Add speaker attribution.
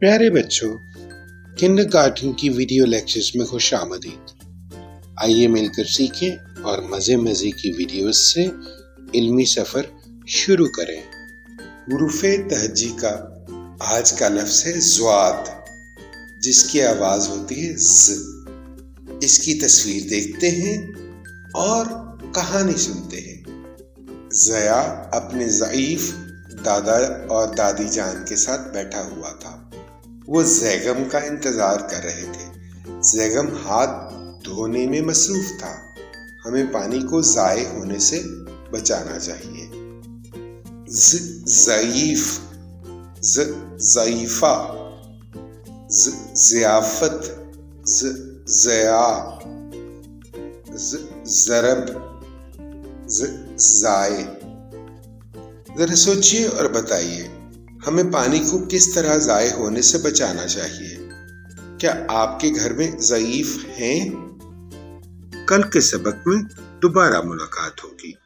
Speaker 1: پیارے بچوں، کنڈرگارٹن کی ویڈیو لیکچرز میں خوش آمدید۔ آئیے مل کر سیکھیں اور مزے کی ویڈیوز سے علمی سفر شروع کریں۔ حروف تہجی کا آج کا لفظ ہے ضاد، جس کی آواز ہوتی ہے ز۔ اس کی تصویر دیکھتے ہیں اور کہانی سنتے ہیں۔ ضیا اپنے ضعیف دادا اور دادی جان کے ساتھ بیٹھا ہوا تھا۔ وہ زیغم کا انتظار کر رہے تھے۔ زیغم ہاتھ دھونے میں مصروف تھا۔ ہمیں پانی کو ضائع ہونے سے بچانا چاہیے۔ ضعیف، ضعیفہ، ضیافت، ضیاء، ضرب، ضائع۔ ذرا سوچئے اور بتائیے، ہمیں پانی کو کس طرح ضائع ہونے سے بچانا چاہیے؟ کیا آپ کے گھر میں ضعیف ہیں؟ کل کے سبق میں دوبارہ ملاقات ہوگی۔